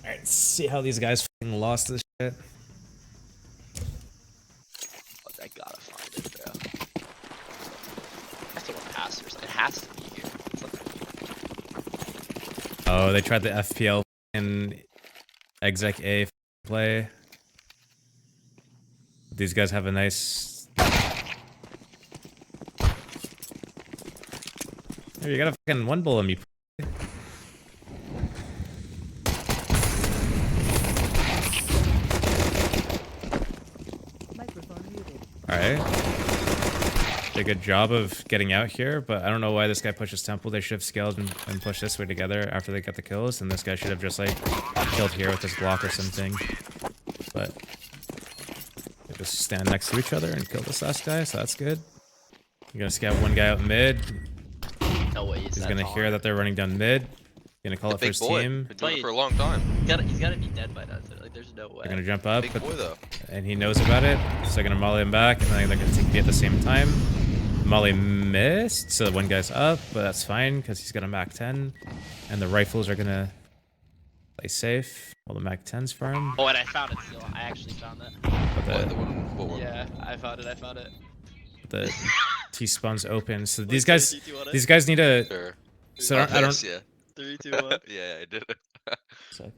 Alright, see how these guys fucking lost this shit. I gotta find it, bro. That's what passers. It has to be here. Oh, they tried the FPL and exec A play. These guys have a nice. Here, you got a fucking one bullet me. Alright. Did a good job of getting out here, but I don't know why this guy pushes temple. They should have scaled and pushed this way together after they got the kills, and this guy should have just like killed here with his block or something. But they just stand next to each other and kill this last guy, so that's good. You're gonna scout one guy out mid. No way. He's gonna hear that they're running down mid. Gonna call it for his team. Been doing it for a long time. He's gotta be dead by now. Like, there's no way. They're gonna jump up, Big boy though. and he knows about it, so they're gonna molly him back, and then they're gonna take B at the same time. Molly missed, so one guy's up, but that's fine because he's got a Mac 10, and the rifles are gonna play safe while the Mac 10's farm. Oh, and I found it still. I actually found it. But Yeah, I found it. I found it. the T spawn's open, so these guys need to. Sure. So I don't. Yeah. 3, 2, 1. Yeah, I did it. So,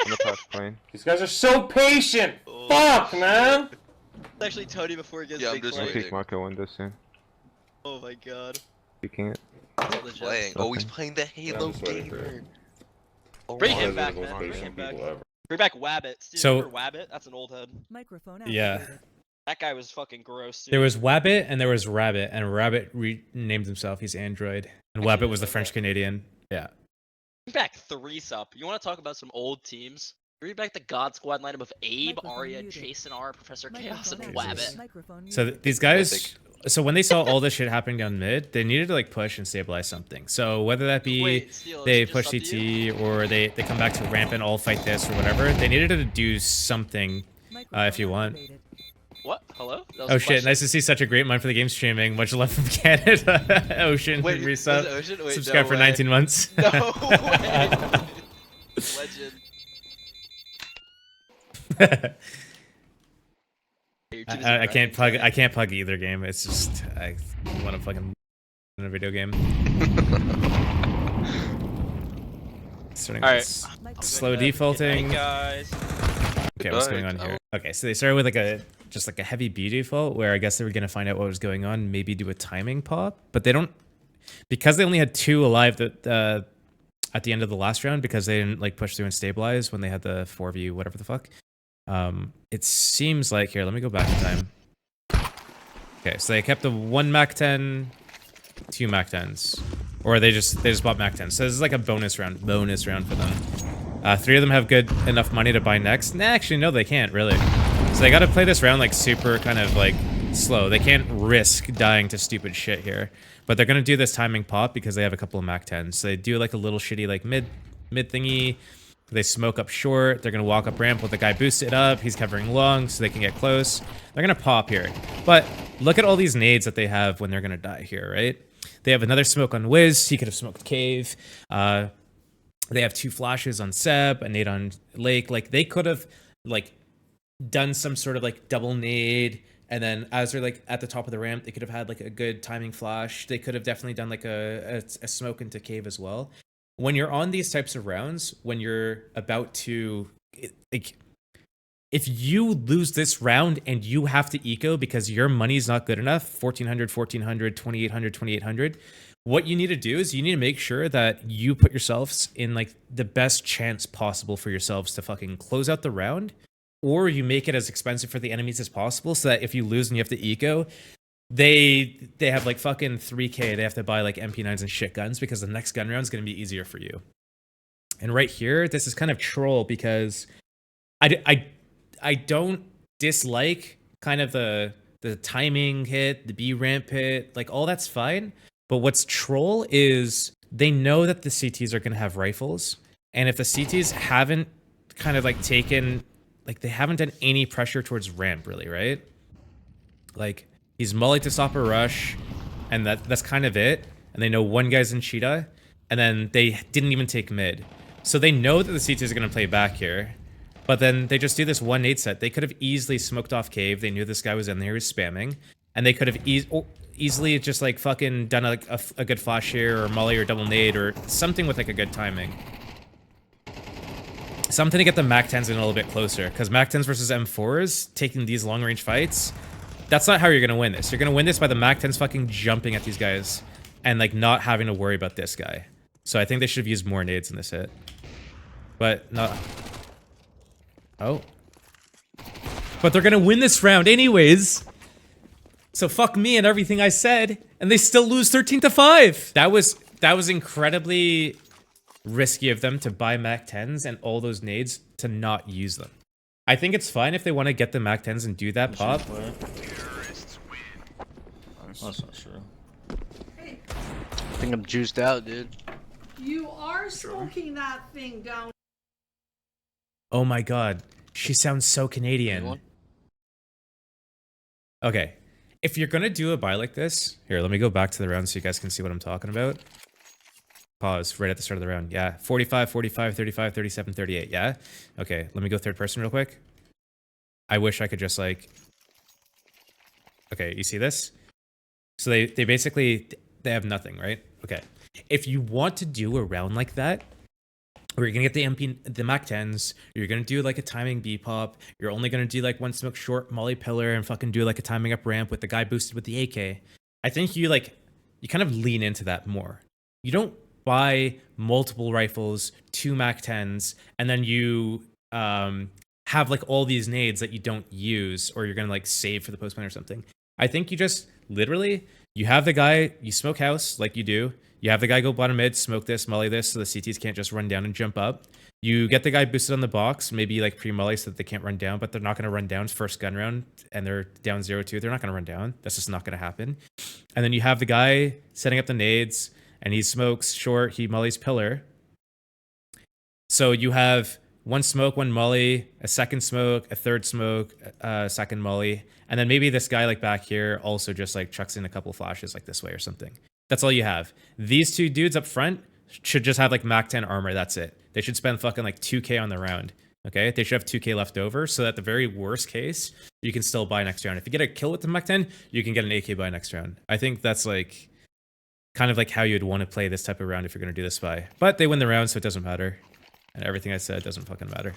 On the top plane. These guys are so patient! Fuck, man! It's actually Tony before he gets Yeah, I'm big just play. waiting. Peek Marco window soon. Oh my god. Peeking it. Legit. Playing. Oh, he's playing the Halo I'm just waiting for gamer. Oh, Bring wow. him back, Those are the man. most Bring patient him back. people ever. Bring back Wabbit. Dude, So- remember Wabbit? That's an old head. Microphone Yeah. activated. That guy was fucking gross, dude. there was Wabbit and there was Rabbit, and Rabbit renamed himself. He's Android, and Wabbit was the French Canadian. Yeah. Bring back 3-sup. You want to talk about some old teams? Bring back the God Squad lineup of Abe, Microphone Arya, muted. Jason R, Professor Chaos, Microphone and activated. Wabbit. Microphone So muted. these guys, Mythic. so when they saw all this shit happening down mid, they needed to like push and stabilize something. So whether that be Wait, Steel, they is it push just up to you? CT or they come back to ramp and all fight this or whatever, they needed to do something. If you want. Activated. What? Hello? That was Oh a shit! question. Nice to see such a great mind for the game streaming. Much love from Canada. Ocean Wait, was it resub. Ocean? Wait, Subscribe no for way. 19 months. No way. Legend. You're too busy I can't plug. grinding. I can't plug either game. It's just I want to fucking in a video game. Starting All with right. this slow Hey defaulting. guys. Okay, what's going on here? Okay, so they started with like a just like a heavy B default where I guess they were gonna find out what was going on, maybe do a timing pop, but they don't because they only had 2 alive that at the end of the last round because they didn't like push through and stabilize when they had the 4v whatever the fuck. It seems like here. Let me go back in time. Okay, so they kept the 1 Mac 10, 2 Mac 10s, or they just bought Mac 10s. So this is like a bonus round for them. 3 of them have good enough money to buy next. Nah, actually, no, they can't, really. So they gotta play this round, like, super kind of, like, slow. They can't risk dying to stupid shit here. But they're gonna do this timing pop because they have a couple of Mac 10s. So they do, like, a little shitty, like, mid thingy. They smoke up short. They're gonna walk up ramp with the guy boosted up. He's covering long so they can get close. They're gonna pop here. But look at all these nades that they have when they're gonna die here, right? They have another smoke on Wiz. He could have smoked Cave. They have 2 flashes on Seb, a nade on Lake. Like, they could have, like, done some sort of, like, double nade. And then as they're, like, at the top of the ramp, they could have had, like, a good timing flash. They could have definitely done, like, a smoke into Cave as well. When you're on these types of rounds, when you're about to, like, if you lose this round and you have to eco because your money's not good enough, 1400, 1400, 2800, 2800, what you need to do is you need to make sure that you put yourselves in like the best chance possible for yourselves to fucking close out the round, or you make it as expensive for the enemies as possible so that if you lose and you have to eco, they have like fucking 3k, they have to buy like MP9s and shit guns because the next gun round is going to be easier for you. And right here, this is kind of troll because I don't dislike kind of the timing hit, the B ramp hit, like all that's fine. But what's troll is they know that the CTs are going to have rifles. And if the CTs haven't kind of like taken, like they haven't done any pressure towards ramp really, right? Like he's mully to stop a rush and that's kind of it. And they know one guy's in cheetah and then they didn't even take mid. So they know that the CTs are going to play back here. But then they just do this 1-8 set. They could have easily smoked off cave. They knew this guy was in there, he was spamming. And they could have easily just like fucking done a good flash here or molly or double nade or something with like a good timing. Something to get the Mac 10s in a little bit closer, because Mac 10s versus M4s, taking these long range fights, that's not how you're gonna win this. You're gonna win this by the Mac 10s fucking jumping at these guys and like not having to worry about this guy. So I think they should have used more nades in this hit. But no. Oh. But they're gonna win this round anyways. So fuck me and everything I said, and they still lose 13-5. That was incredibly risky of them to buy Mac 10s and all those nades to not use them. I think it's fine if they want to get the Mac 10s and do that pop. That's not true. Hey, I think I'm juiced out, dude. you are smoking that thing down. Oh my god, she sounds so Canadian. Anyone? Okay, if you're gonna do a buy like this, here, let me go back to the round so you guys can see what I'm talking about. Pause right at the start of the round. Yeah, 45, 45, 35, 37, 38. Yeah? Okay, let me go third person real quick. I wish I could just like... Okay, you see this? So they basically, they have nothing, right? Okay. If you want to do a round like that, where you're gonna get the Mac 10s, you're gonna do like a timing B pop, you're only gonna do like one smoke short molly pillar and fucking do like a timing up ramp with the guy boosted with the AK. I think you kind of lean into that more. You don't buy multiple rifles, 2 Mac 10s, and then you have like all these nades that you don't use or you're gonna like save for the postman or something. I think you just literally, you have the guy, you smoke house like you do, you have the guy go bottom mid, smoke this, molly this, so the CTs can't just run down and jump up. You get the guy boosted on the box, maybe like pre-molly so that they can't run down, but they're not going to run down first gun round, and they're down 0-2. They're not going to run down. That's just not going to happen. And then you have the guy setting up the nades, and he smokes short, he mollies pillar. So you have one smoke, one molly, a second smoke, a third smoke, second molly, and then maybe this guy like back here also just like chucks in a couple flashes like this way or something. That's all you have. These two dudes up front should just have like Mac 10 armor, that's it. They should spend fucking like 2k on the round, okay? They should have 2k left over, so that the very worst case, you can still buy next round. If you get a kill with the Mac 10, you can get an AK buy next round. I think that's like, kind of like how you'd want to play this type of round if you're going to do this buy. But they win the round, so it doesn't matter. And everything I said doesn't fucking matter.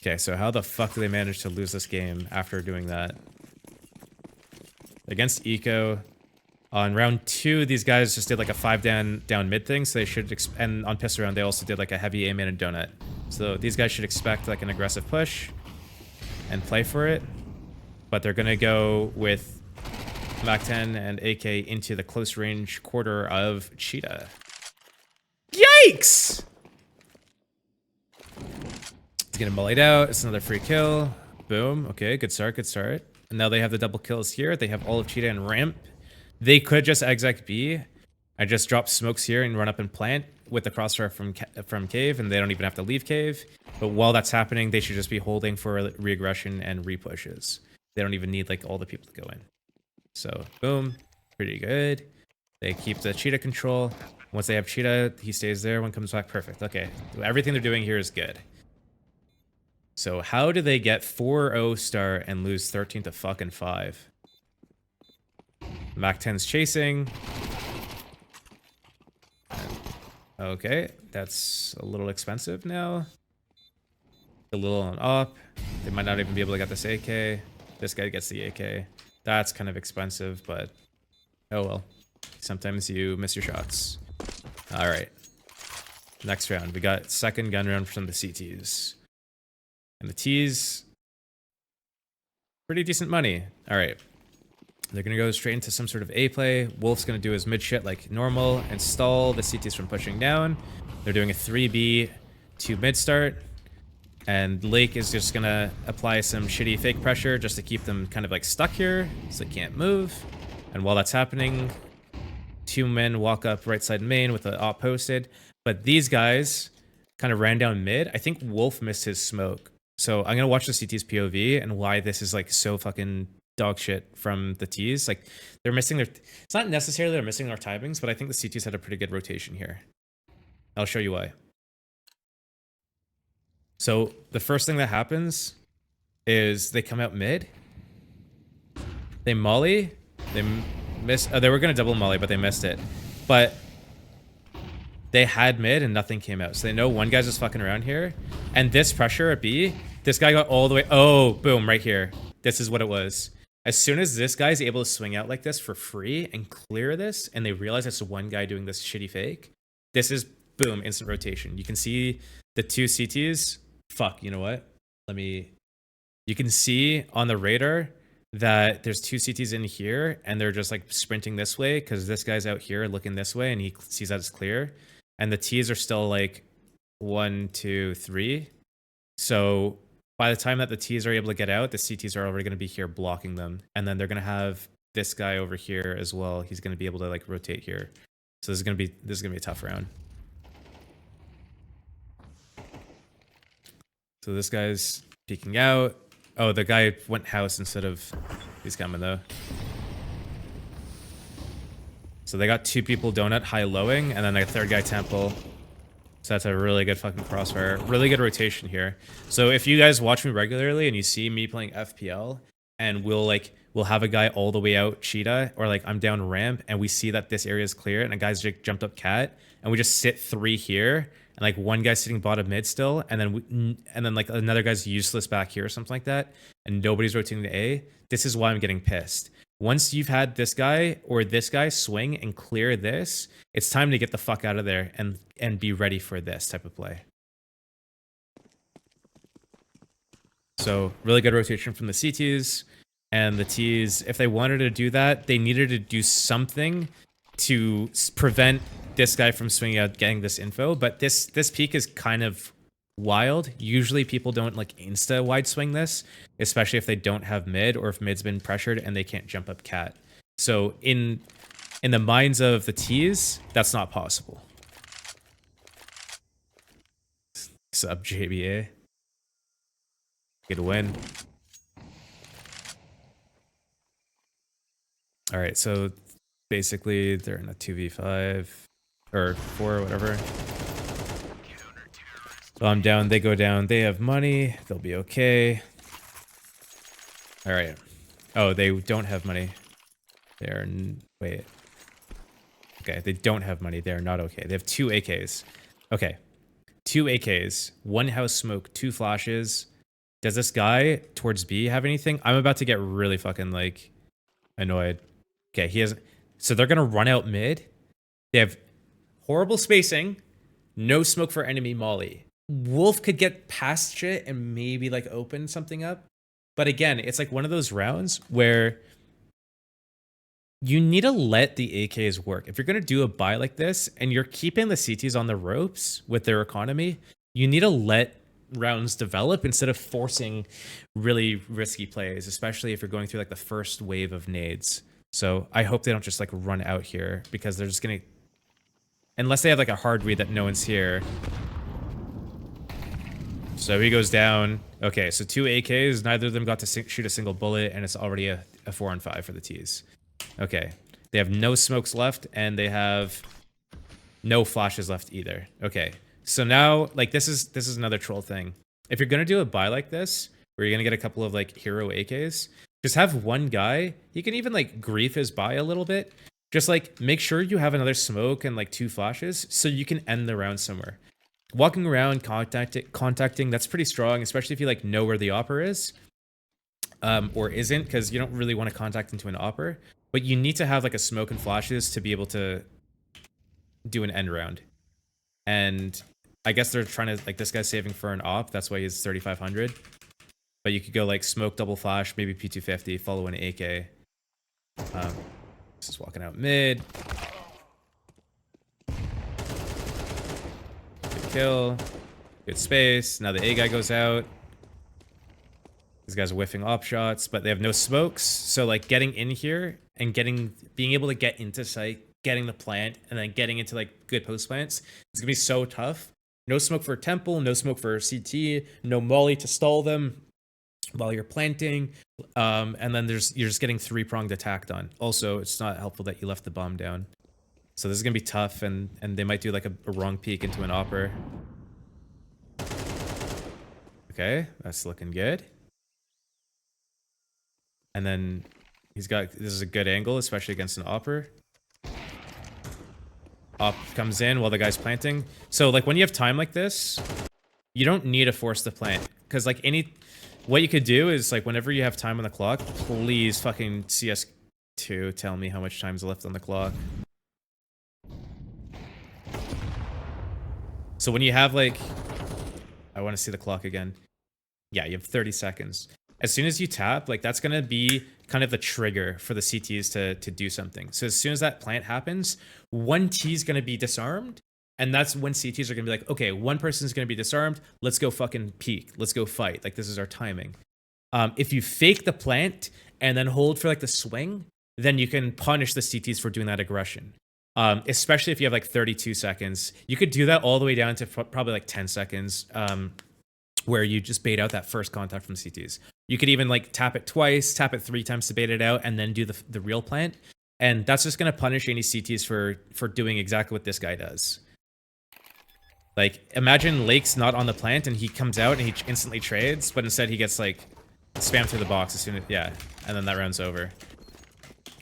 Okay, so how the fuck do they manage to lose this game after doing that? Against Eco, on round 2, these guys just did like a 5 down mid thing, so they should, and on pistol round, they also did like a heavy A-man and donut. So these guys should expect like an aggressive push and play for it. But they're gonna go with Mac 10 and AK into the close range quarter of Cheetah. Yikes! He's getting mullied out. It's another free kill. Boom. Okay, good start, good start. And now they have the double kills here. They have all of Cheetah and ramp. They could just exec B. I just drop smokes here and run up and plant with the crossfire from cave, and they don't even have to leave cave. But while that's happening, they should just be holding for re-aggression and re-pushes. They don't even need like all the people to go in. So boom, pretty good. They keep the Cheetah control. Once they have Cheetah, he stays there. One comes back, perfect. Okay, everything they're doing here is good. So how do they get 4-0 start and lose 13-5? Mac 10's chasing. Okay, that's a little expensive now. A little on up. They might not even be able to get this AK. This guy gets the AK. That's kind of expensive, but oh well. Sometimes you miss your shots. All right. Next round, we got second gun round from the CTs. And the T's, pretty decent money. All right. They're going to go straight into some sort of A play. Wolf's going to do his mid shit like normal and stall the CTs from pushing down. They're doing a 3B to mid start. And Lake is just going to apply some shitty fake pressure just to keep them kind of like stuck here so they can't move. And while that's happening, 2 men walk up right side main with the op posted. But these guys kind of ran down mid. I think Wolf missed his smoke. So I'm going to watch the CT's POV and why this is like so fucking dog shit from the T's. Like they're missing their, it's not necessarily they're missing their timings, but I think the CT's had a pretty good rotation here. I'll show you why. So the first thing that happens is they come out mid. They molly. They miss. They were gonna double molly, but they missed it. But they had mid and nothing came out. So they know one guy's just fucking around here. And this pressure at B, this guy got all the way. Oh, boom, right here. This is what it was. As soon as this guy's able to swing out like this for free and clear this, and they realize it's one guy doing this shitty fake, this is boom, instant rotation. You can see the two CTs. Fuck, you know what? You can see on the radar that there's two CTs in here and they're just like sprinting this way because this guy's out here looking this way and he sees that it's clear. And the T's are still like 1, 2, 3. So by the time that the T's are able to get out, the CTs are already going to be here blocking them. And then they're going to have this guy over here as well. He's going to be able to like rotate here. So this is going to be a tough round. So this guy's peeking out. Oh, the guy went house instead of... He's coming though. So they got two people donut high lowing and then a third guy temple. So that's a really good fucking crossfire. Really good rotation here. So if you guys watch me regularly and you see me playing FPL and we'll have a guy all the way out cheetah or like I'm down ramp and we see that this area is clear and a guy's just jumped up cat and we just sit 3 here and like one guy's sitting bottom mid still and then like another guy's useless back here or something like that and nobody's rotating to A. This is why I'm getting pissed. Once you've had this guy or this guy swing and clear this, it's time to get the fuck out of there and be ready for this type of play. So really good rotation from the CTs and the Ts. If they wanted to do that, they needed to do something to prevent this guy from swinging out, getting this info. But this peak is kind of wild. Usually people don't like insta wide swing this, especially if they don't have mid or if mid's been pressured and they can't jump up cat. So in the minds of the T's, that's not possible. Sub JBA. Good win. All right, so basically they're in a 2v5 or 4 or whatever. So I'm down, they go down, they have money, they'll be okay. All right. Oh, they don't have money. They're, wait. Okay, they don't have money, they're not okay. They have 2 AKs. Okay, 2 AKs, 1 house smoke, 2 flashes. Does this guy towards B have anything? I'm about to get really fucking like annoyed. Okay, he has, so they're gonna run out mid. They have horrible spacing, no smoke for enemy molly. Wolf could get past shit and maybe like open something up. But again, it's like one of those rounds where you need to let the AKs work. If you're going to do a buy like this and you're keeping the CTs on the ropes with their economy, you need to let rounds develop instead of forcing really risky plays, especially if you're going through like the first wave of nades. So I hope they don't just like run out here because they're just going to, unless they have like a hard read that no one's here. So he goes down. Okay, so 2 AKs. Neither of them got to shoot a single bullet, and it's already a 4-on-5 for the T's. Okay, they have no smokes left, and they have no flashes left either. Okay, so now like this is another troll thing. If you're gonna do a buy like this, where you're gonna get a couple of like hero AKs, just have one guy. He can even like grief his buy a little bit. Just like make sure you have another smoke and like 2 flashes, so you can end the round somewhere. Walking around, contacting, that's pretty strong, especially if you like know where the opper is, or isn't, because you don't really want to contact into an opper. But you need to have like a smoke and flashes to be able to do an end round. And I guess they're trying to like this guy's saving for an op, that's why he's 3,500. But you could go like smoke, double flash, maybe P250, follow an AK. This is walking out mid. Kill, good space. Now the A guy goes out. These guys are whiffing op shots, but they have no smokes. So like getting in here and being able to get into site, getting the plant, and then getting into like good post plants, it's gonna be so tough. No smoke for temple, no smoke for CT, no molly to stall them while you're planting. And then you're just getting 3-pronged attack done. Also, it's not helpful that you left the bomb down. So this is gonna be tough, and they might do like a wrong peek into an opper. Okay, that's looking good. And then he's got, this is a good angle, especially against an opper. Op comes in while the guy's planting. So like when you have time like this, you don't need to force the plant. Because like what you could do is like whenever you have time on the clock, please fucking CS2 tell me how much time's left on the clock. So when you have like, I want to see the clock again. Yeah, you have 30 seconds. As soon as you tap, like that's going to be kind of the trigger for the CTs to do something. So as soon as that plant happens, one T is going to be disarmed. And that's when CTs are going to be like, okay, one person's going to be disarmed. Let's go fucking peek. Let's go fight. Like this is our timing. If you fake the plant and then hold for like the swing, then you can punish the CTs for doing that aggression. Especially if you have like 32 seconds. You could do that all the way down to probably like 10 seconds. Where you just bait out that first contact from CTs. You could even like tap it twice, tap it 3 times to bait it out, and then do the real plant. And that's just going to punish any CTs for doing exactly what this guy does. Like, imagine Lake's not on the plant, and he comes out and he instantly trades, but instead he gets like spammed through the box as soon as, yeah, and then that round's over.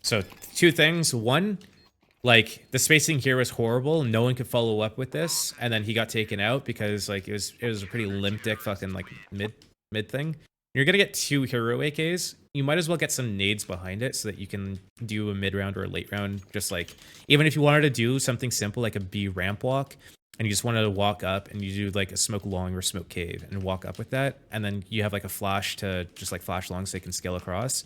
So 2 things. 1, like the spacing here was horrible. No one could follow up with this, and then he got taken out because like it was a pretty limp dick fucking like mid thing. You're gonna get 2 hero AKs. You might as well get some nades behind it so that you can do a mid round or a late round. Just like even if you wanted to do something simple like a B ramp walk, and you just wanted to walk up and you do like a smoke long or smoke cave and walk up with that, and then you have like a flash to just like flash long so they can scale across.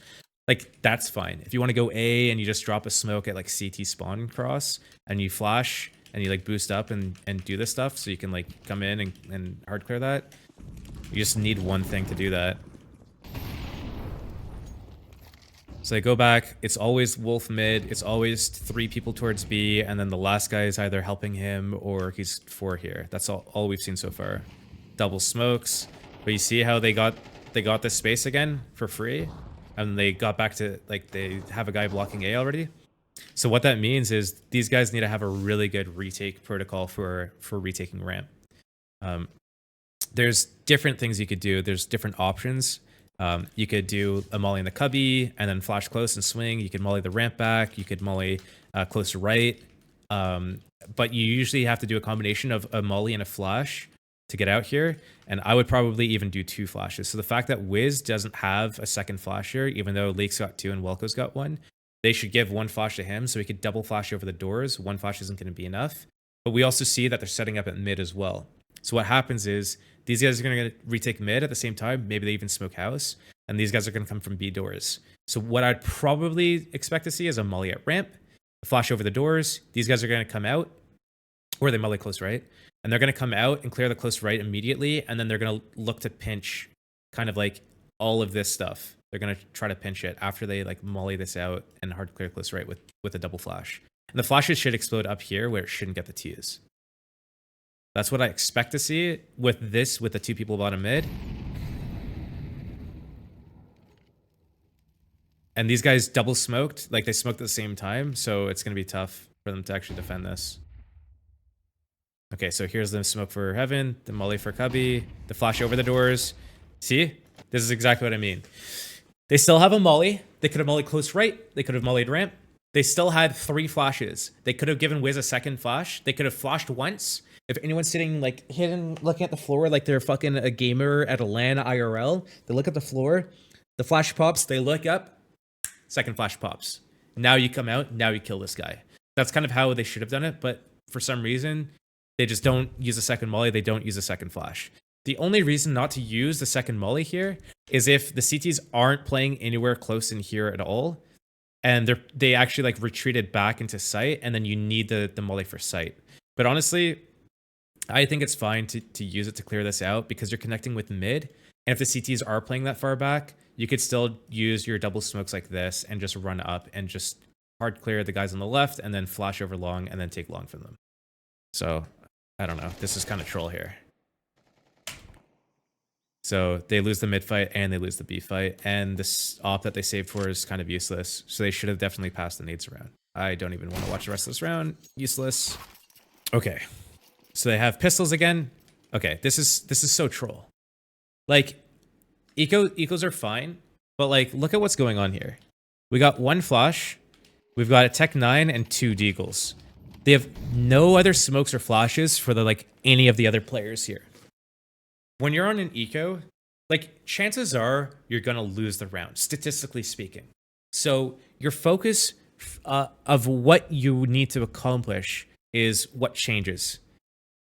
Like, that's fine. If you want to go A and you just drop a smoke at, like, CT spawn cross, and you flash, and you, like, boost up and do this stuff, so you can, like, come in and hard clear that, you just need one thing to do that. So they go back, it's always Wolf mid, it's always 3 people towards B, and then the last guy is either helping him or he's 4 here. That's all we've seen so far. Double smokes, but you see how they got this space again for free? And they got back to, like, they have a guy blocking A already. So what that means is these guys need to have a really good retake protocol for retaking ramp. There's different things you could do. There's different options. You could do a molly in the cubby and then flash close and swing. You could molly the ramp back. You could molly close to right. But you usually have to do a combination of a molly and a flash to get out here, and I would probably even do 2 flashes. So the fact that Wiz doesn't have a second flash here, even though Lake's got 2 and Welko's got 1, they should give 1 flash to him so he could double flash over the doors. 1 flash isn't going to be enough. But we also see that they're setting up at mid as well. So what happens is these guys are going to retake mid at the same time. Maybe they even smoke house, and these guys are going to come from B doors. So what I'd probably expect to see is a molly at ramp, a flash over the doors. These guys are going to come out, or they molly close right. And they're going to come out and clear the close right immediately, and then they're going to look to pinch kind of like all of this stuff. They're going to try to pinch it after they like molly this out and hard clear close right with a double flash. And the flashes should explode up here where it shouldn't get the T's. That's what I expect to see with the 2 people bottom mid. And these guys double smoked, like they smoked at the same time, so it's going to be tough for them to actually defend this. Okay, so here's the smoke for Heaven, the molly for Cubby, the flash over the doors. See? This is exactly what I mean. They still have a molly. They could have mollied close right. They could have mollied ramp. They still had 3 flashes. They could have given Wiz a second flash. They could have flashed once. If anyone's sitting like hidden, looking at the floor like they're fucking a gamer at a LAN IRL, they look at the floor, the flash pops, they look up, second flash pops. Now you come out, now you kill this guy. That's kind of how they should have done it, but for some reason, they just don't use a second molly. They don't use a second flash. The only reason not to use the second molly here is if the CTs aren't playing anywhere close in here at all, and they actually like retreated back into sight, and then you need the molly for sight. But honestly, I think it's fine to use it to clear this out because you're connecting with mid. And if the CTs are playing that far back, you could still use your double smokes like this and just run up and just hard clear the guys on the left and then flash over long and then take long from them. So I don't know. This is kind of troll here. So they lose the mid fight and they lose the B fight. And this op that they saved for is kind of useless. So they should have definitely passed the nades around. I don't even want to watch the rest of this round. Useless. Okay. So they have pistols again. Okay, this is so troll. Like, ecos are fine, but like, look at what's going on here. We got one flash, we've got a Tech 9 and 2 deagles. They have no other smokes or flashes for the like any of the other players here. When you're on an eco, like chances are you're gonna lose the round, statistically speaking. So your focus of what you need to accomplish is what changes.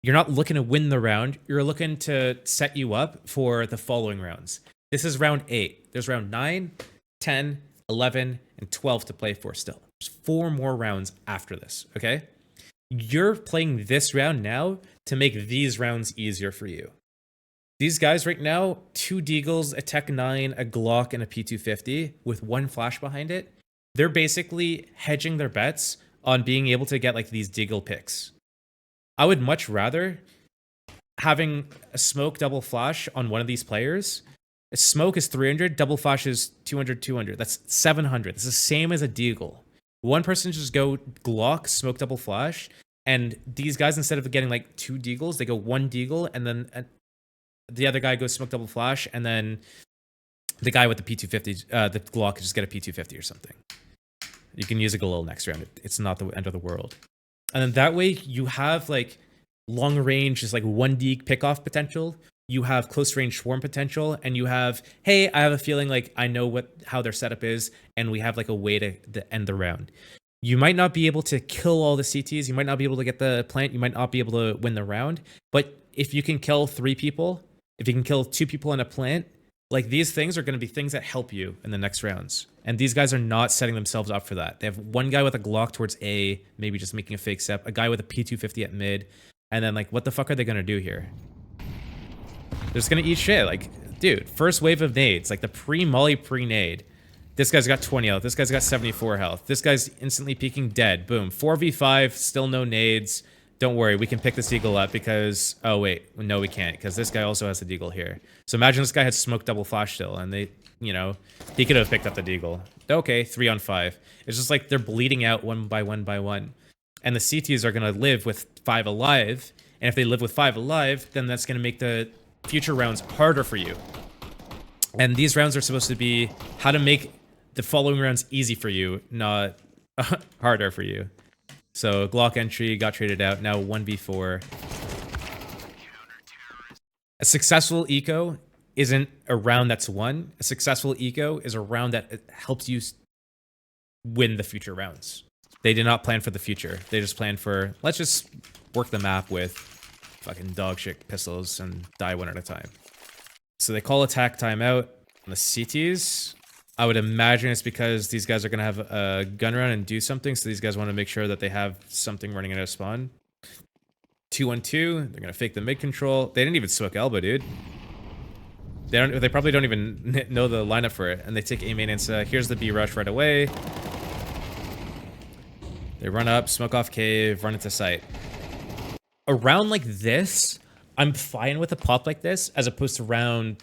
You're not looking to win the round, you're looking to set you up for the following rounds. This is round 8. There's round 9, 10, 11, and 12 to play for still. There's 4 more rounds after this, okay? You're playing this round now to make these rounds easier for you. These guys right now, 2 deagles, a Tech 9, a Glock, and a P250 with 1 flash behind it. They're basically hedging their bets on being able to get like these deagle picks. I would much rather having a smoke double flash on one of these players. A smoke is 300, double flash is 200, 200. That's 700. It's the same as a deagle. One person just go Glock, smoke double flash, and these guys, instead of getting like 2 deagles, they go 1 deagle, and then the other guy goes smoke double flash, and then the guy with the P250, the Glock, just get a P250 or something. You can use a Galil next round. It's not the end of the world. And then that way you have like long range, just like 1 deag pickoff potential. You have close range swarm potential, and you have, hey, I have a feeling like I know how their setup is, and we have like a way to end the round. You might not be able to kill all the CTs, you might not be able to get the plant, you might not be able to win the round, but if you can kill 3 people, if you can kill 2 people in a plant, like these things are going to be things that help you in the next rounds. And these guys are not setting themselves up for that. They have 1 guy with a Glock towards A, maybe just making a fake step, a guy with a P250 at mid, and then like, what the fuck are they going to do here? They're just going to eat shit. Like, dude, first wave of nades, like the pre-molly pre-nade. This guy's got 20 health. This guy's got 74 health. This guy's instantly peeking dead. Boom. 4v5, still no nades. Don't worry, we can pick this deagle up because... Oh, wait. No, we can't, because this guy also has a deagle here. So imagine this guy had smoke double flash still, and they, you know, he could have picked up the deagle. Okay, 3 on 5. It's just like they're bleeding out one by one by one. And the CTs are going to live with 5 alive. And if they live with 5 alive, then that's going to make the future rounds harder for you. And these rounds are supposed to be how to make the following rounds easy for you, not harder for you. So Glock entry got traded out. Now 1v4. A successful eco isn't a round that's won. A successful eco is a round that helps you win the future rounds. They did not plan for the future. They just planned for, let's just work the map with fucking dog shit pistols and die one at a time. So they call attack timeout on the CTs. I would imagine it's because these guys are going to have a gun run and do something. So these guys want to make sure that they have something running out of spawn. 2-1-2. They're going to fake the mid control. They didn't even smoke elbow, dude. They probably don't even know the lineup for it. And they take A maintenance. Here's the B rush right away. They run up, smoke off cave, run into site. A round like this, I'm fine with a pop like this, as opposed to round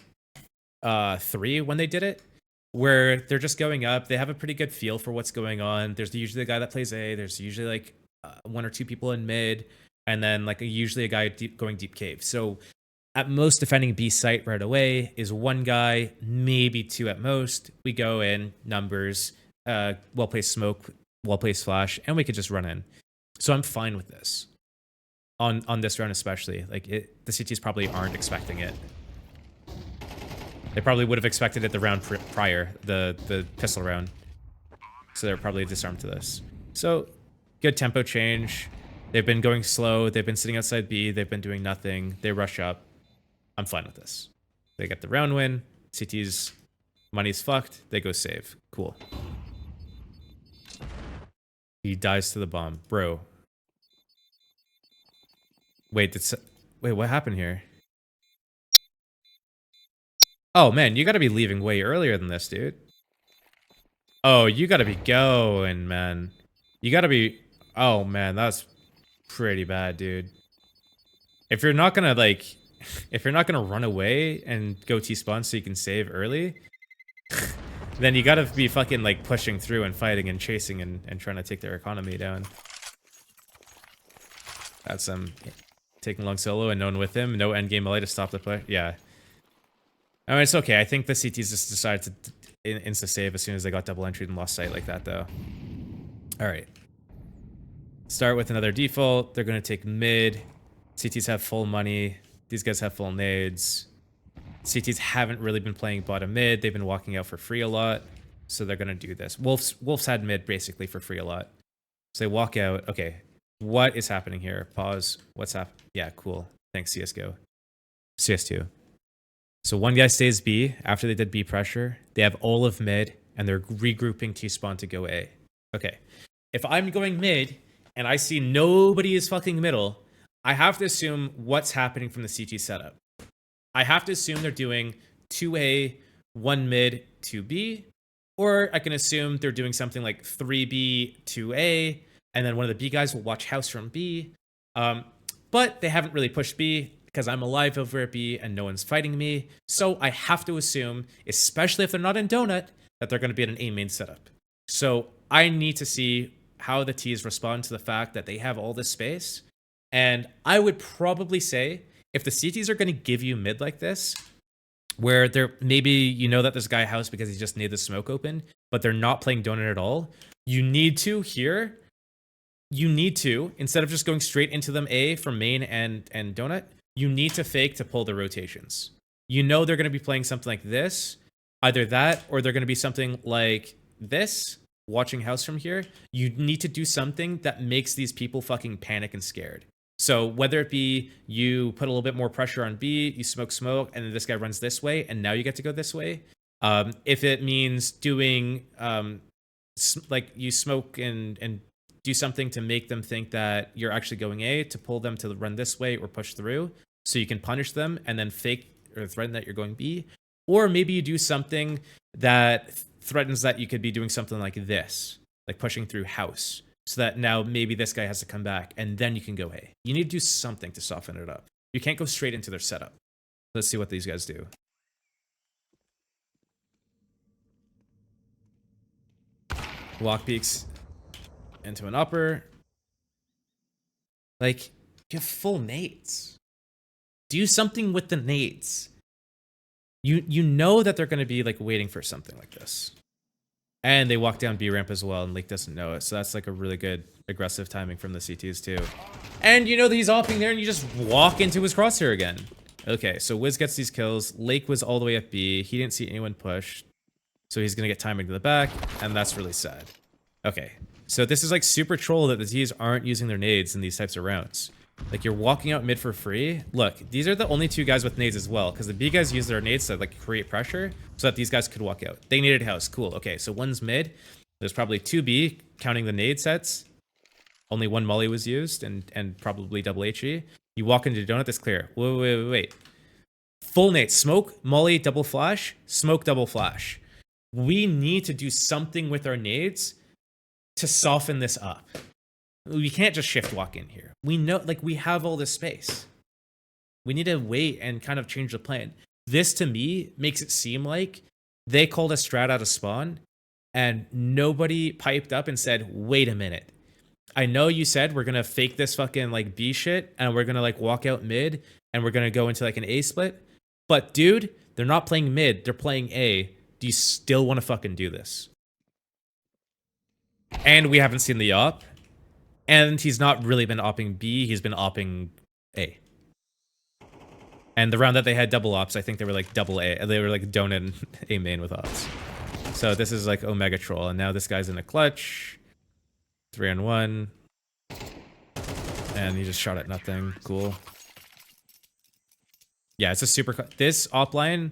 3 when they did it, where they're just going up. They have a pretty good feel for what's going on. There's usually a guy that plays A. There's usually like 1 or 2 people in mid, and then like usually a guy going deep cave. So at most, defending B site right away is 1 guy, maybe 2 at most. We go in, numbers, well-placed smoke, well-placed flash, and we could just run in. So I'm fine with this. On this round especially. Like, the CTs probably aren't expecting it. They probably would have expected it the round prior, the pistol round. So they're probably disarmed to this. So, good tempo change. They've been going slow. They've been sitting outside B. They've been doing nothing. They rush up. I'm fine with this. They get the round win. CT's money's fucked. They go save. Cool. He dies to the bomb. Bro. Wait, what happened here? Oh, man, you gotta be leaving way earlier than this, dude. Oh, you gotta be going, man. You gotta be... Oh, man, that's pretty bad, dude. If you're not gonna, like... If you're not gonna run away and go T-spawn so you can save early... then you gotta be fucking, like, pushing through and fighting and chasing and trying to take their economy down. That's, taking long solo and no one with him. No endgame melee to stop the push. Yeah. I mean, it's okay. I think the CTs just decided to insta save as soon as they got double entry and lost sight like that, though. All right. Start with another default. They're going to take mid. CTs have full money. These guys have full nades. CTs haven't really been playing bottom mid. They've been walking out for free a lot. So they're going to do this. Wolves had mid basically for free a lot. So they walk out. Okay. What is happening here? Pause. What's happening? Yeah, cool. Thanks, CSGO. CS2. So one guy stays B after they did B pressure. They have all of mid, and they're regrouping T-spawn to go A. Okay. If I'm going mid, and I see nobody is fucking middle, I have to assume what's happening from the CT setup. I have to assume they're doing 2A, 1 mid, 2B, or I can assume they're doing something like 3B, 2A, and then one of the B guys will watch house from B. But they haven't really pushed B because I'm alive over at B and no one's fighting me. So I have to assume, especially if they're not in donut, that they're going to be at an A main setup. So I need to see how the T's respond to the fact that they have all this space. And I would probably say if the CTs are going to give you mid like this, where they're maybe you know that this guy house because he just needed the smoke open, but they're not playing donut at all, you need to here. You need to, instead of just going straight into them A from main and donut, you need to fake to pull the rotations. You know they're going to be playing something like this, either that or they're going to be something like this, watching house from here. You need to do something that makes these people fucking panic and scared. So whether it be you put a little bit more pressure on B, you smoke, and then this guy runs this way, and now you get to go this way. If it means doing like you smoke and do something to make them think that you're actually going A, to pull them to run this way or push through so you can punish them and then fake or threaten that you're going B. Or maybe you do something that threatens that you could be doing something like this, like pushing through house, so that now maybe this guy has to come back and then you can go A. You need to do something to soften it up. You can't go straight into their setup. Let's see what these guys do. Walk peeks into an upper. Like, you have full nades. Do something with the nades. You know that they're going to be like waiting for something like this. And they walk down B ramp as well, and Lake doesn't know it. So that's like a really good aggressive timing from the CTs too. And you know that he's opping there, and you just walk into his crosshair again. Okay, so Wiz gets these kills. Lake was all the way at B. He didn't see anyone push. So he's going to get timing to the back, and that's really sad. Okay, so this is like super troll that the T's aren't using their nades in these types of rounds. Like, you're walking out mid for free. Look, these are the only two guys with nades as well, because the B guys use their nades to like create pressure so that these guys could walk out. They needed house. Cool. Okay, so one's mid. There's probably 2B counting the nade sets. Only one molly was used and probably double HE. You walk into donut, that's clear. Wait. Full nade. Smoke, molly, double flash. Smoke, double flash. We need to do something with our nades to soften this up. We can't just shift walk in here. We know, like, we have all this space. We need to wait and kind of change the plan. This, to me, makes it seem like they called a strat out of spawn and nobody piped up and said, wait a minute. I know you said we're going to fake this fucking, like, B shit and we're going to, like, walk out mid and we're going to go into, like, an A split. But, dude, they're not playing mid. They're playing A. Do you still want to fucking do this? And we haven't seen the op. And he's not really been opping B, he's been opping A. And the round that they had double ops, I think they were like double A. They were like donut and A main with ops. So this is like Omega Troll. And now this guy's in a clutch. 3-on-1. And he just shot at nothing. Cool. Yeah, it's a super... This op line,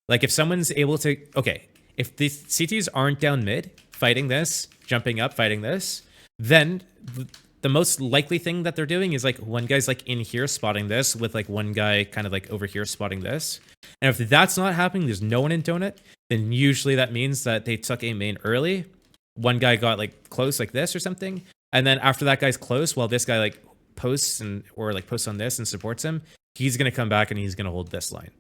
like if someone's able to... Okay, if the CTs aren't down mid, fighting this, jumping up, fighting this, then the most likely thing that they're doing is like one guy's like in here spotting this with like one guy kind of like over here spotting this. And if that's not happening, there's no one in donut, then usually that means that they took a main early. One guy got like close like this or something. And then after that guy's close, while this guy like posts or like posts on this and supports him, he's going to come back and he's going to hold this line.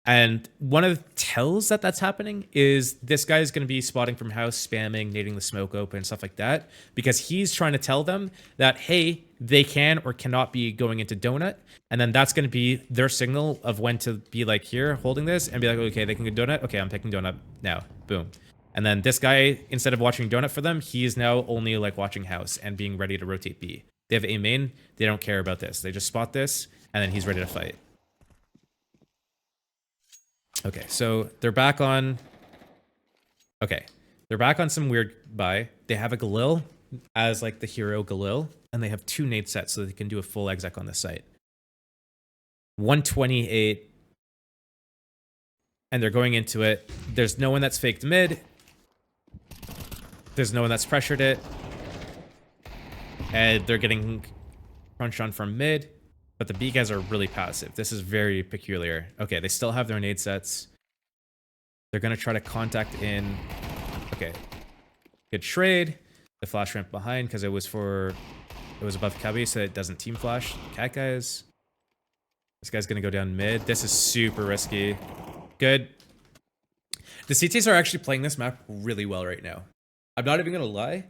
And one of the tells that that's happening is this guy is going to be spotting from house, spamming, nading the smoke open, stuff like that, because he's trying to tell them that, hey, they can or cannot be going into donut. And then that's going to be their signal of when to be like here, holding this, and be like, okay, they can go donut. Okay, I'm picking donut now. Boom. And then this guy, instead of watching donut for them, he is now only like watching house and being ready to rotate B. They have A main. They don't care about this. They just spot this, and then he's ready to fight. Okay, so they're back on... Okay, they're back on some weird buy. They have a Galil as like the hero Galil, and they have 2 nade sets so they can do a full exec on the site. 128, and they're going into it. There's no one that's faked mid. There's no one that's pressured it. And they're getting crunched on from mid. But the B guys are really passive. This is very peculiar. Okay, they still have their nade sets. They're going to try to contact in. Okay. Good trade. The flash ramp behind because it was above Cubby, so it doesn't team flash. Cat guys. This guy's going to go down mid. This is super risky. Good. The CTs are actually playing this map really well right now. I'm not even going to lie.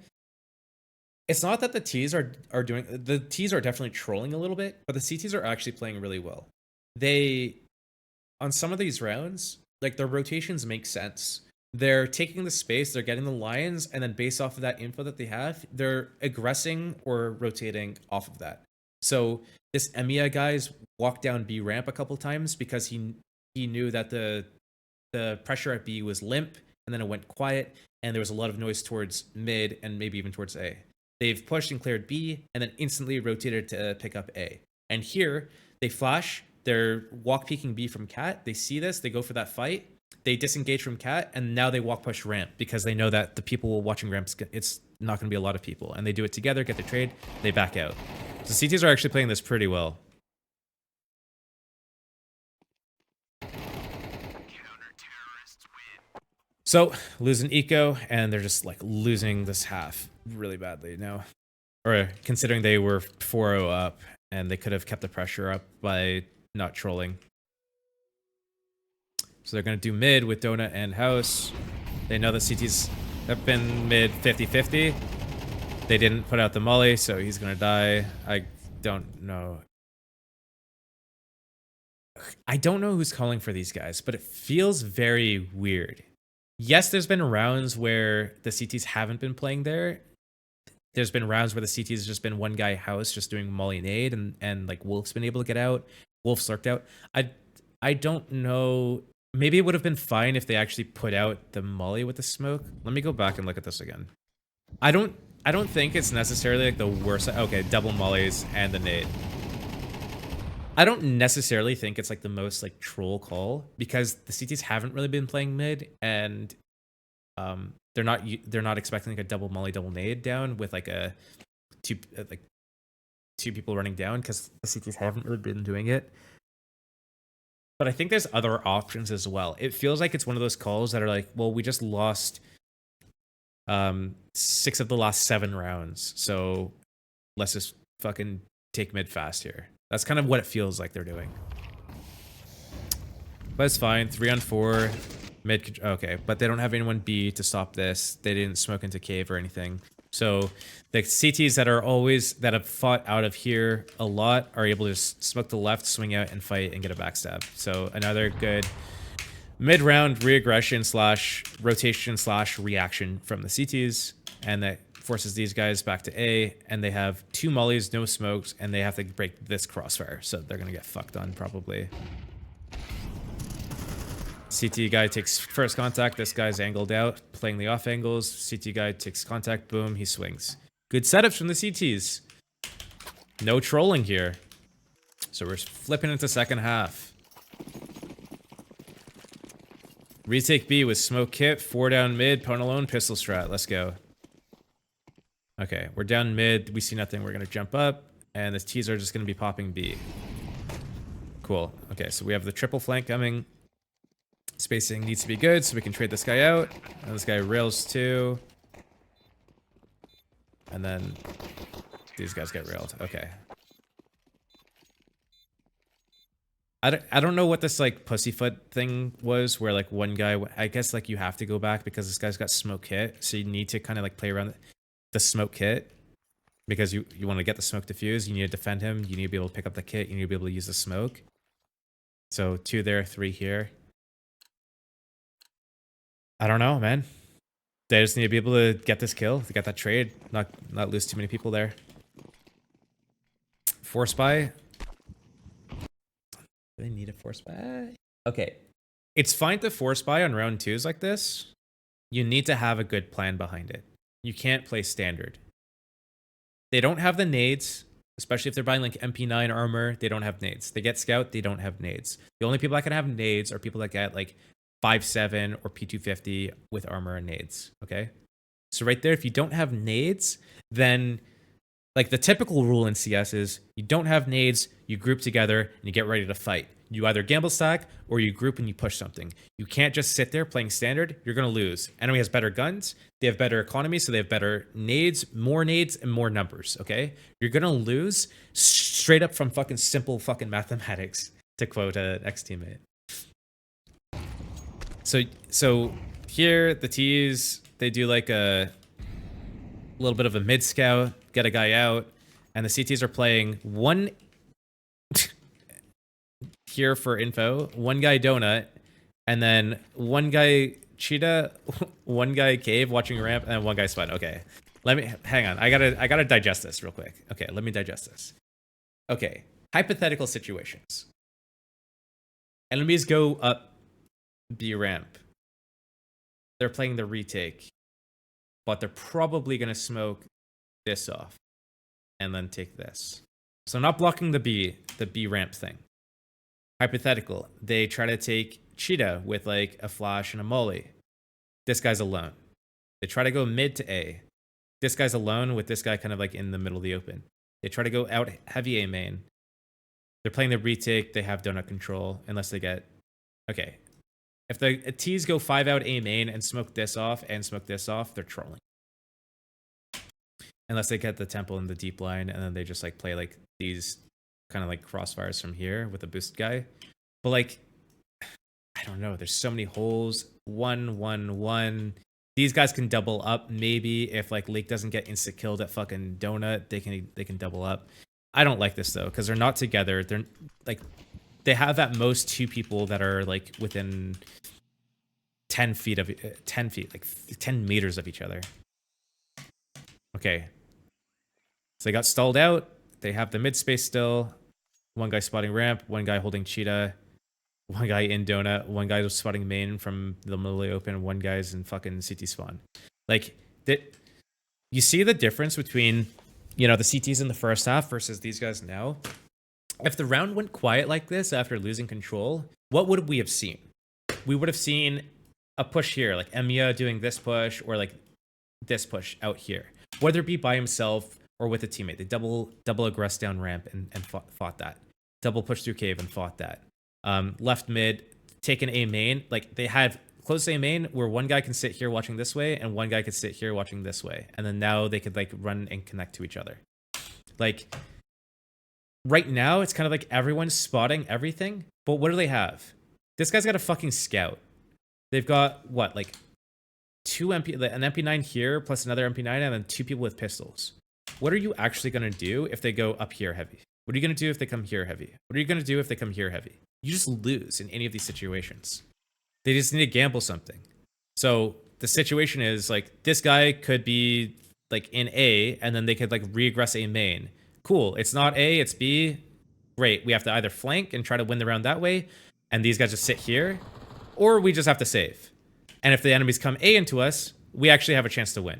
It's not that the Ts are doing... The Ts are definitely trolling a little bit, but the CTs are actually playing really well. They... On some of these rounds, like, their rotations make sense. They're taking the space, they're getting the lions, and then based off of that info that they have, they're aggressing or rotating off of that. So, this Emiya guy's walked down B ramp a couple times because he knew that the pressure at B was limp, and then it went quiet, and there was a lot of noise towards mid and maybe even towards A. They've pushed and cleared B, and then instantly rotated to pick up A. And here, they flash, they're walk peeking B from Cat, they see this, they go for that fight, they disengage from Cat, and now they walk push ramp, because they know that the people watching ramps, it's not going to be a lot of people. And they do it together, get the trade, they back out. So CTs are actually playing this pretty well. So, losing eco, and they're just like losing this half really badly now. Or considering they were 4-0 up, and they could have kept the pressure up by not trolling. So they're going to do mid with Donut and House. They know that CTs have been mid 50-50. They didn't put out the molly, so he's going to die. I don't know. I don't know who's calling for these guys, but it feels very weird. Yes, there's been rounds where the CTs haven't been playing there. There's been rounds where the CTs has just been one guy house just doing molly and aid, and like Wolf's been able to get out. Wolf's lurked out. I don't know. Maybe it would have been fine if they actually put out the molly with the smoke. Let me go back and look at this again. I don't think it's necessarily like the worst. Okay, double mollies and the nade. I don't necessarily think it's like the most like troll call, because the CTs haven't really been playing mid, and they're not expecting like a double molly double nade down with like two people running down, because the CTs haven't really been doing it. But I think there's other options as well. It feels like it's one of those calls that are like, well, we just lost 6 of the last 7 rounds, so let's just fucking take mid fast here. That's kind of what it feels like they're doing. But it's fine. 3-on-4. Mid. Okay, but they don't have anyone B to stop this. They didn't smoke into cave or anything. So the CTs that have fought out of here a lot are able to just smoke to the left, swing out, and fight and get a backstab. So another good mid-round re-aggression / rotation / reaction from the CTs, and that forces these guys back to A, and they have 2 mollies, no smokes, and they have to break this crossfire, so they're gonna get fucked on probably. CT guy takes first contact, this guy's angled out, playing the off angles, CT guy takes contact, boom, he swings. Good setups from the CTs. No trolling here. So we're flipping into second half. Retake B with smoke kit, 4 down mid, pwn alone, pistol strat, let's go. Okay, we're down mid, we see nothing, we're gonna jump up, and the T's are just gonna be popping B. Cool, okay, so we have the triple flank coming. Spacing needs to be good, so we can trade this guy out. And this guy rails too. And then these guys get railed, okay. I don't know what this like pussyfoot thing was where like one guy, I guess like you have to go back because this guy's got smoke hit. So you need to kind of like play around the smoke hit because you want to get the smoke diffused. You need to defend him. You need to be able to pick up the kit. You need to be able to use the smoke. So 2 there, 3 here. I don't know, man. They just need to be able to get this kill, to get that trade, not lose too many people there. Force buy. Do they need a force buy? Okay. It's fine to force buy on round 2s like this. You need to have a good plan behind it. You can't play standard. They don't have the nades, especially if they're buying like MP9 armor. They don't have nades. They get scout, they don't have nades. The only people that can have nades are people that get like 5.7 or P250 with armor and nades. Okay. So right there, if you don't have nades, then like the typical rule in CS is you don't have nades, you group together and you get ready to fight. You either gamble stack or you group and you push something. You can't just sit there playing standard. You're going to lose. Enemy has better guns. They have better economy. So they have better nades, and more numbers. Okay. You're going to lose straight up from fucking simple fucking mathematics, to quote an ex-teammate. So here the T's, they do like a little bit of a mid scout, get a guy out, and the CTs are playing one here for info, one guy donut, and then one guy cheetah, one guy cave watching ramp, and one guy spot. Okay, let me hang on. I gotta digest this real quick. Okay, let me digest this. Okay, hypothetical situations. Enemies go up B ramp. They're playing the retake, but they're probably gonna smoke this off and then take this. So not blocking the B ramp thing. Hypothetical, they try to take cheetah with like a flash and a molly. This guy's alone. They try to go mid to A. This guy's alone with this guy kind of like in the middle of the open. They try to go out heavy A main. They're playing the retake. They have donut control unless they get... Okay. If the T's go 5 out A main and smoke this off, they're trolling. Unless they get the temple in the deep line and then they just like play like these kind of like crossfires from here with a boost guy. But like, I don't know. There's so many holes. 1, 1, 1. These guys can double up maybe if like Lake doesn't get insta killed at fucking donut. They can double up. I don't like this though because they're not together. They're like, they have at most 2 people that are like within 10 feet, like 10 meters of each other. Okay. So they got stalled out. They have the mid space still. One guy spotting ramp, one guy holding cheetah, one guy in donut, one guy spotting main from the middle of the open, one guy's in fucking CT spawn. Like, you see the difference between, you know, the CTs in the first half versus these guys now? If the round went quiet like this after losing control, what would we have seen? We would have seen a push here, like Emiya doing this push or like this push out here. Whether it be by himself or with a teammate. They double aggress down ramp and fought that. Double push through cave and fought that. Left mid, taken A main. Like they had close A main where one guy can sit here watching this way and one guy could sit here watching this way. And then now they could like run and connect to each other. Like right now, it's kind of like everyone's spotting everything. But what do they have? This guy's got a fucking scout. They've got what, like an MP9 here plus another MP9 and then 2 people with pistols. What are you actually going to do if they go up here heavy? What are you going to do if they come here heavy? What are you going to do if they come here heavy? You just lose in any of these situations. They just need to gamble something. So the situation is like this guy could be like in A and then they could like re-aggress A main. Cool. It's not A, it's B. Great. We have to either flank and try to win the round that way. And these guys just sit here. Or we just have to save. And if the enemies come A into us, we actually have a chance to win.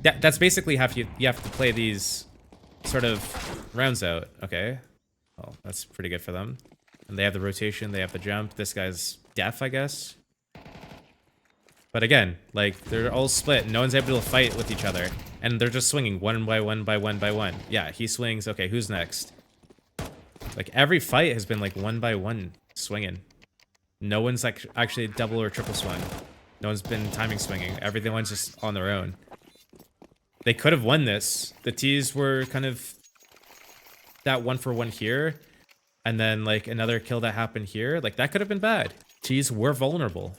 That's basically how you have to play these sort of rounds out. Okay. Well, that's pretty good for them. And they have the rotation, they have the jump. This guy's deaf, I guess. But again, like, they're all split. No one's able to fight with each other. And they're just swinging one by one by one by one. Yeah, he swings. Okay, who's next? Like, every fight has been, like, 1 by 1 swinging. No one's, like, actually double or triple swung. No one's been timing swinging. Everyone's just on their own. They could have won this. The T's were kind of that 1-for-1 here. And then like another kill that happened here, like that could have been bad. Geez, we're vulnerable.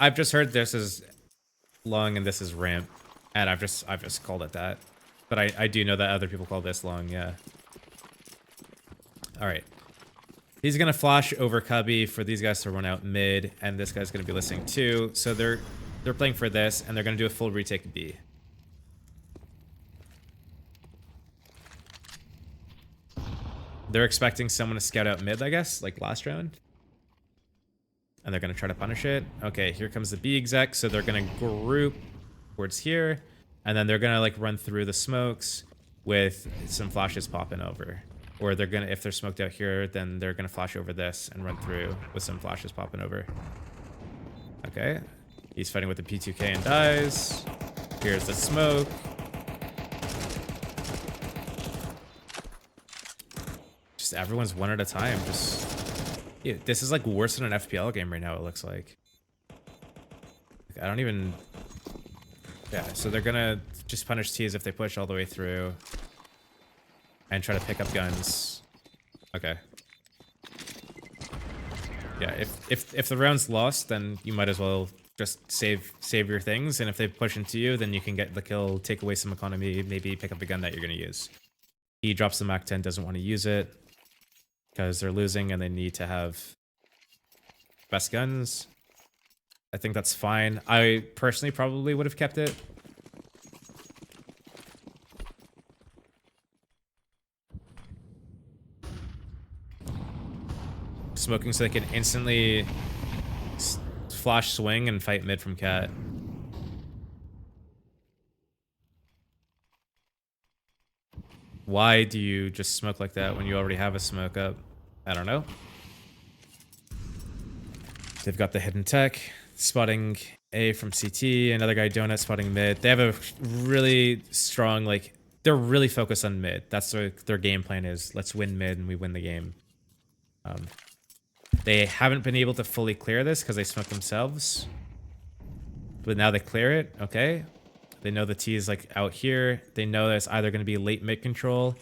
I've just heard this is long and this is ramp, and I've just called it that. But I do know that other people call this long, yeah. All right. He's gonna flash over Cubby for these guys to run out mid, and this guy's gonna be listening too. So they're playing for this, and they're gonna do a full retake B. They're expecting someone to scout out mid, I guess, like last round. And they're gonna try to punish it. Okay, here comes the B exec, so they're gonna group towards here, and then they're gonna like run through the smokes with some flashes popping over. Or they're gonna, if they're smoked out here, then they're gonna flash over this and run through with some flashes popping over. Okay, he's fighting with the P2K and dies. Here's the smoke. Just everyone's one at a time. Just, yeah, this is like worse than an FPL game right now. It looks like I don't even. Yeah, so they're gonna just punish T's if they push all the way through. And try to pick up guns. Okay. Yeah, if the round's lost, then you might as well just save your things, and if they push into you, then you can get the kill, take away some economy, maybe pick up the gun that you're gonna use. He drops the Mac 10, doesn't want to use it because they're losing and they need to have best guns. I think that's fine. I personally probably would have kept it. Smoking so they can instantly flash swing and fight mid from cat. Why do you just smoke like that when you already have a smoke up? I don't know. They've got the hidden tech, spotting A from CT, another guy donut spotting mid. They have a really strong, like, they're really focused on mid. That's their game plan is, let's win mid and we win the game. They haven't been able to fully clear this because they smoked themselves. But now they clear it, okay. They know the T is like out here. They know that it's either going to be late mid control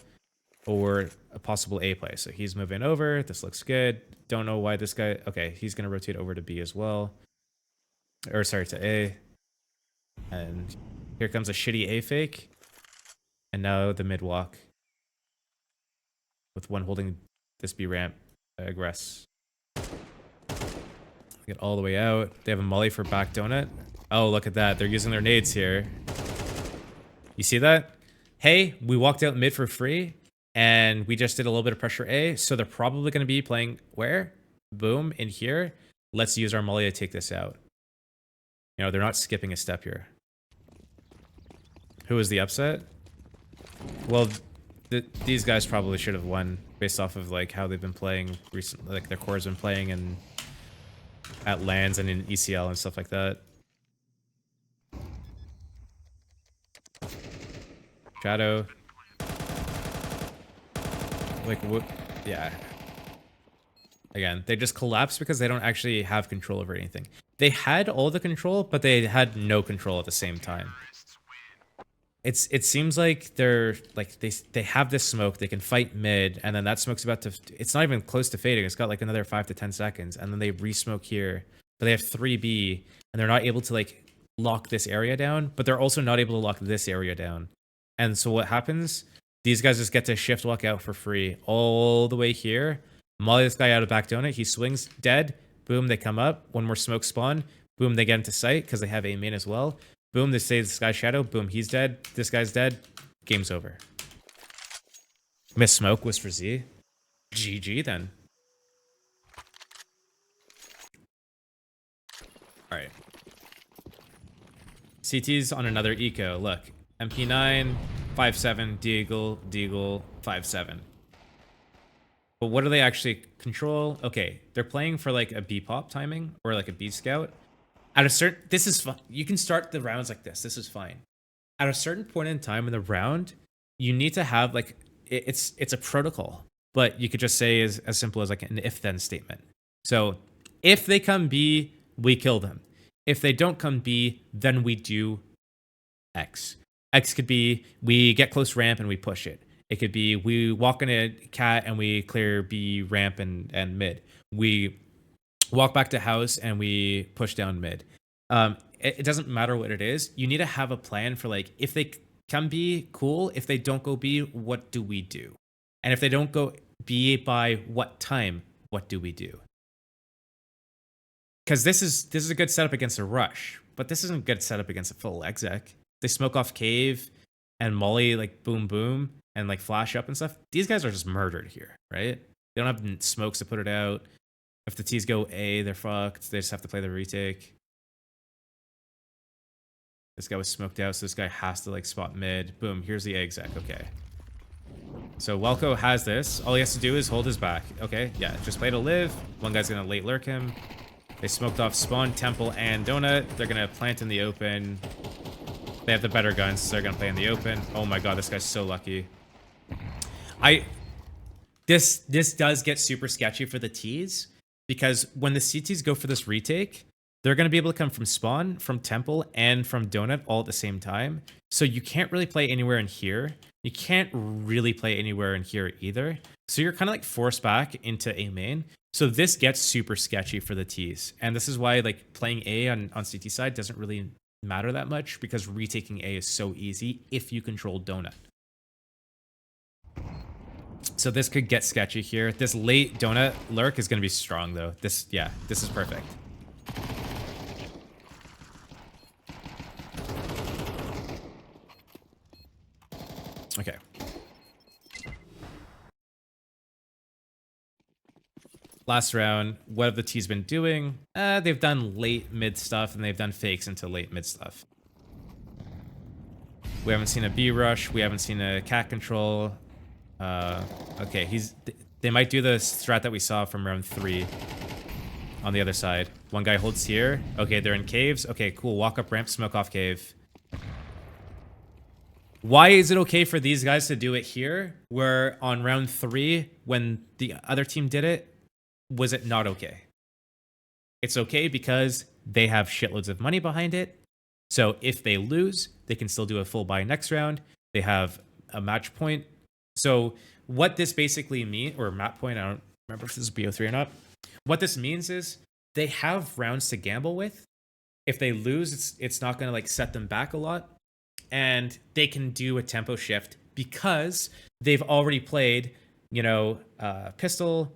or a possible A play. So he's moving over. This looks good. Don't know why this guy... Okay, he's going to rotate over to B as well. Or sorry, to A. And here comes a shitty A fake. And now the mid walk. With one holding this B ramp. Aggress. Get all the way out. They have a molly for back donut. Oh, look at that. They're using their nades here. You see that? Hey, we walked out mid for free, and we just did a little bit of pressure A, so they're probably going to be playing where? Boom, in here. Let's use our molly to take this out. You know, they're not skipping a step here. Who was the upset? Well, these guys probably should have won based off of like how they've been playing recently. Like their core's been playing and at lands and in ECL and stuff like that. Shadow. Like what? Yeah. Again, they just collapse because they don't actually have control over anything. They had all the control, but they had no control at the same time. It seems like they're like they have this smoke, they can fight mid, and then that smoke's about to, it's not even close to fading, it's got like another 5 to 10 seconds, and then they re-smoke here, but they have 3B, and they're not able to like lock this area down, but they're also not able to lock this area down. And so what happens? These guys just get to shift walk out for free all the way here. Molly this guy out of back donut, he swings, dead, boom, they come up, one more smoke spawn, boom, they get into sight because they have a main as well. Boom, they say this guy's shadow. Boom, he's dead. This guy's dead. Game's over. Miss smoke was for Z. GG then. Alright. CT's on another eco. Look. MP9, 5-7, Deagle, 5-7. But what do they actually control? Okay, they're playing for like a B pop timing or like a B scout. At a certain, this is fun. You can start the rounds like this. This is fine. At a certain point in time in the round, you need to have like, it's a protocol, but you could just say as simple as like an if-then statement. So if they come B, we kill them. If they don't come B, then we do X. X could be, we get close ramp and we push it. It could be we walk in a cat and we clear B ramp and mid. We walk back to house and we push down mid. It doesn't matter what it is. You need to have a plan for like, if they come B, cool. If they don't go B, what do we do? And if they don't go B by what time, what do we do? Because this is a good setup against a rush, but this isn't a good setup against a full exec. They smoke off cave and molly like boom boom and like flash up and stuff. These guys are just murdered here, right? They don't have smokes to put it out. If the T's go A, they're fucked. They just have to play the retake. This guy was smoked out, so this guy has to like spot mid. Boom, here's the exec, okay. So Welko has this. All he has to do is hold his back. Okay, yeah, just play to live. One guy's gonna late lurk him. They smoked off spawn, temple, and donut. They're gonna plant in the open. They have the better guns, so they're gonna play in the open. Oh my god, this guy's so lucky. This does get super sketchy for the T's, because when the CTs go for this retake, they're going to be able to come from spawn, from temple, and from donut all at the same time. So you can't really play anywhere in here. You can't really play anywhere in here either. So you're kind of like forced back into A main. So this gets super sketchy for the T's. And this is why like playing A on CT side doesn't really matter that much, because retaking A is so easy if you control donut. So this could get sketchy here. This late donut lurk is going to be strong though. This is perfect. Okay. Last round, what have the T's been doing? They've done late mid stuff and they've done fakes into late mid stuff. We haven't seen a B rush. We haven't seen a cat control. Okay, they might do the strat that we saw from round 3 on the other side. One guy holds here. Okay, they're in caves. Okay, cool. Walk up ramp, smoke off cave. Why is it okay for these guys to do it here, where on round 3, when the other team did it, was it not okay? It's okay because they have shitloads of money behind it. So if they lose, they can still do a full buy next round. They have a match point. So what this basically means, or map point, I don't remember if this is BO3 or not. What this means is they have rounds to gamble with. If they lose, it's not going to like set them back a lot. And they can do a tempo shift because they've already played, you know, pistol,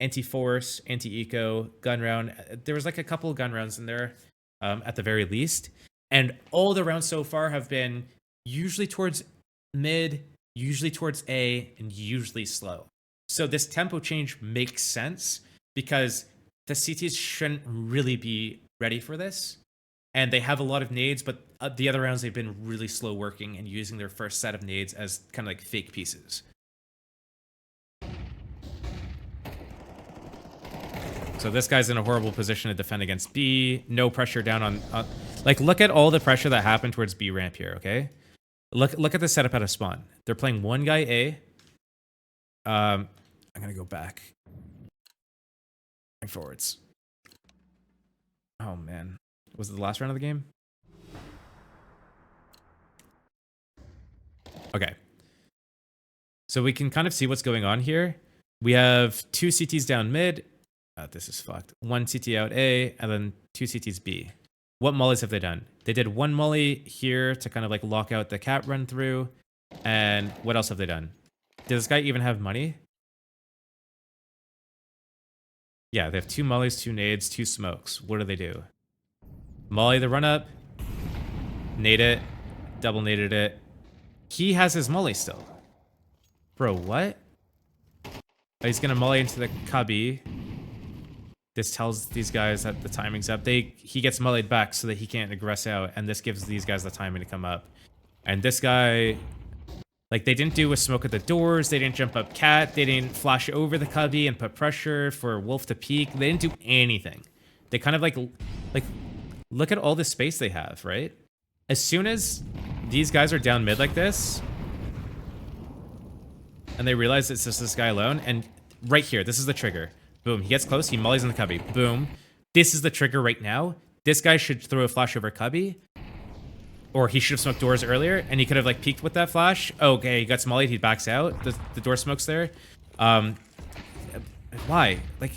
anti-force, anti-eco, gun round. There was like a couple of gun rounds in there at the very least. And all the rounds so far have been usually towards mid, usually towards A, and usually slow. So this tempo change makes sense because the CTs shouldn't really be ready for this. And they have a lot of nades, but the other rounds they've been really slow working and using their first set of nades as kind of like fake pieces. So this guy's in a horrible position to defend against B. No pressure down on like, look at all the pressure that happened towards B ramp here, okay? Look at the setup out of spawn. They're playing one guy A. I'm gonna go back. Forwards. Oh man. Was it the last round of the game? Okay. So we can kind of see what's going on here. We have 2 CTs down mid. This is fucked. 1 CT out A, and then 2 CTs B. What mollies have they done? They did 1 molly here to kind of like lock out the cat run through. And what else have they done? Does this guy even have money? Yeah, they have 2 mollies, 2 nades, 2 smokes. What do they do? Molly the run up, nade it, double naded it. He has his molly still. Bro, what? Oh, he's gonna molly into the cubby. This tells these guys that the timing's up. He gets mollied back so that he can't aggress out, and this gives these guys the timing to come up. And this guy, like, they didn't do a smoke at the doors, they didn't jump up cat, they didn't flash over the cubby and put pressure for Wolf to peek. They didn't do anything. They kind of like look at all the space they have, right? As soon as these guys are down mid like this, and they realize it's just this guy alone, and right here, this is the trigger. Boom, he gets close, he mollies in the cubby. Boom. This is the trigger right now. This guy should throw a flash over cubby. or he should have smoked doors earlier, and he could have like peeked with that flash. Okay, he got mollied, he backs out. The door smoke's there. Why? Like,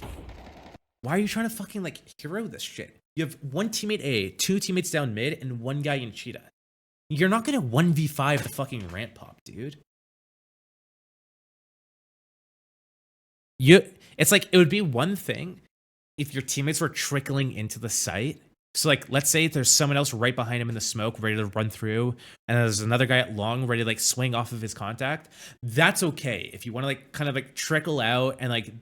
why are you trying to fucking like hero this shit? You have one teammate A, two teammates down mid, and one guy in cheetah. You're not gonna 1v5 the fucking ramp pop, dude. It's like, it would be one thing if your teammates were trickling into the site. So like, let's say there's someone else right behind him in the smoke, ready to run through, and there's another guy at long, ready to like swing off of his contact. That's okay. If you want to like kind of like trickle out and like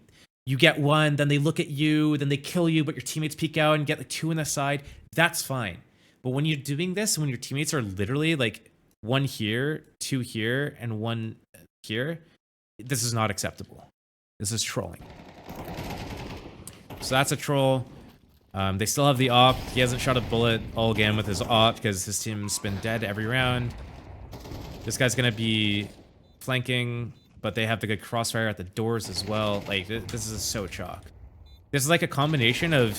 you get one, then they look at you, then they kill you, but your teammates peek out and get like two on the side, that's fine. But when you're doing this, when your teammates are literally like one here, two here, and one here, this is not acceptable. This is trolling. So that's a troll. They still have the op. He hasn't shot a bullet all game with his op because his team's been dead every round. This guy's gonna be flanking, but they have the good crossfire at the doors as well. Like, this is so chalk. This is like a combination of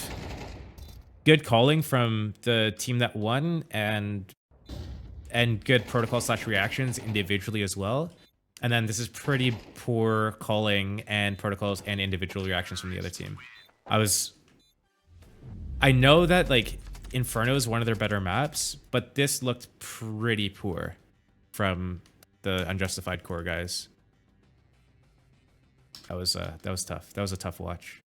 good calling from the team that won and good protocol / reactions individually as well. And then this is pretty poor calling and protocols and individual reactions from the other team. I know that like Inferno is one of their better maps, but this looked pretty poor from the Unjustified core guys. That was tough. That was a tough watch.